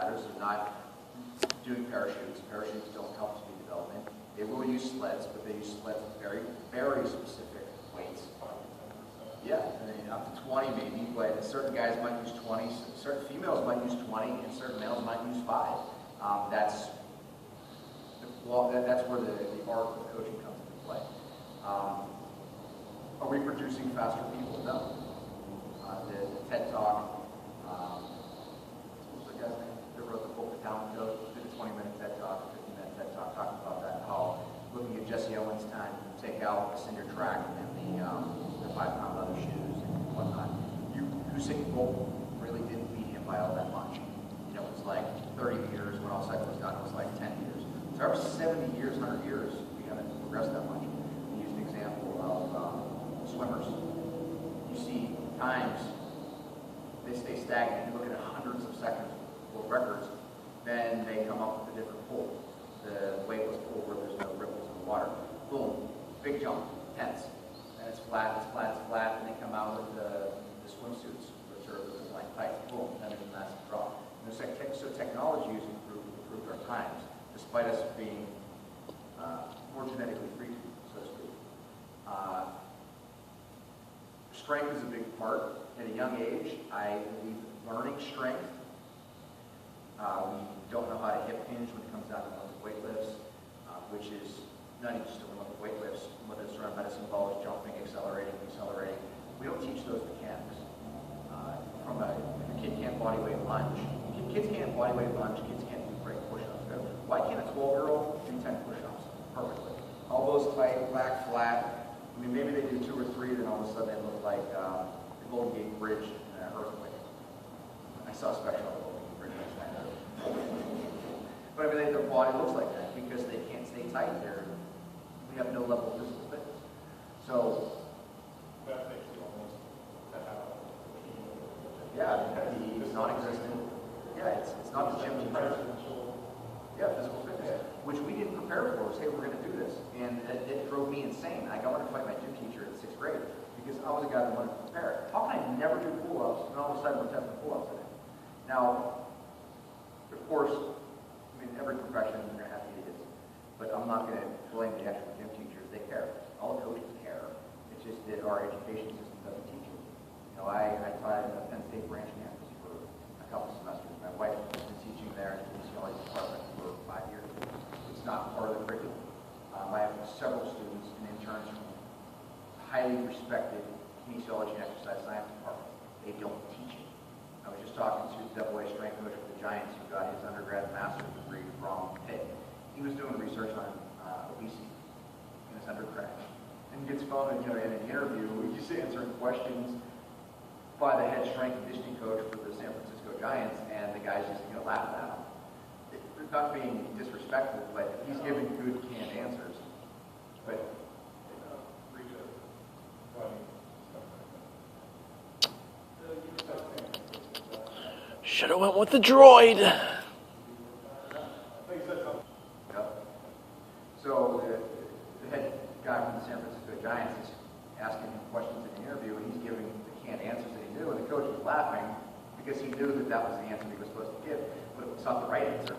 practice. They're not doing parachutes. Parachutes don't help speed development. They will use sleds, but they use sleds with very, very specific weights. Yeah, I mean, up to 20 maybe, but certain guys might use 20, certain females might use 20, and certain males might use 5. That's where the art of coaching comes into play. Are we producing faster people? No. The TED Talk, what's the guy's name that wrote the book, The Talent Code? Did a 20-minute TED Talk, 15-minute TED Talk, talking about that, how looking at Jesse Owens' time, take out the cinder track and the 5-pound leather shoes and whatnot. Usain Bolt really didn't beat him by all that much. You know, it was like 30 years when all said was done. It was like 10 years. So after 70 years, 100 years, we haven't progressed that much. We use an example of swimmers. You see times, they stay stagnant. You look at hundreds of seconds world records, then they come up with a different pool. The weightless pool where there's no ripples in the water. Boom, big jump, tense. And it's flat, it's flat, it's flat, and they come out with the swimsuits, which are like tight. Boom, then there's a massive drop. And so technology has improved our times, despite us being more genetically free, so to speak. Strength is a big part. At a young age, I believe learning strength. We don't know how to hip hinge when it comes down to Olympic weightlifts, which is not even just Olympic weightlifts, whether it's around medicine balls, jumping, accelerating, decelerating. We don't teach those mechanics. If a kid can't body weight lunge, kids can't body weight lunge, kids can't do great push-ups. Why can't a 12-year-old do 10 push-ups perfectly? Elbows tight, back flat. I mean, maybe they do 2 or 3, then all of a sudden they look like the Golden Gate Bridge in an earthquake. I saw a special on the Golden Gate Bridge last night. But I mean, their body looks like that because they can't stay tight. We have no level of physical fitness. So, yeah, he's non-existent. Yeah, it's not the gym teacher. Yeah, physical fitness, which we didn't prepare for. Say we're going to do this, and it drove me insane. I wanted to fight my gym teacher in 6th grade because I was a guy that wanted to prepare. How can I never do pull-ups, and all of a sudden we're testing pull-ups today? Now, of course, I mean, every profession is going to have idiots, but I'm not going to blame the actual gym teachers. They care. All the coaches care. It's just that our education system doesn't teach it. You know, I taught at the Penn State branch campus for a couple semesters. My wife has been teaching there in the kinesiology department for 5 years. It's not part of the curriculum. I have several students and interns from highly respected kinesiology and exercise science departments. They don't teach it. I was just talking to the AA strength coach for the Giants who got his undergrad and master's degree from Pitt. He was doing research on obesity in his undergrad. And gets phoned in an interview, we just answering questions by the head strength and conditioning coach for the San Francisco Giants, and the guys just laughing at him. It's not being disrespectful, but he's giving good canned answers. But should have went with the droid. So the head guy from the San Francisco Giants is asking him questions in the interview, and he's giving the canned answers that he knew, and the coach was laughing because he knew that that was the answer he was supposed to give, but it's not the right answer.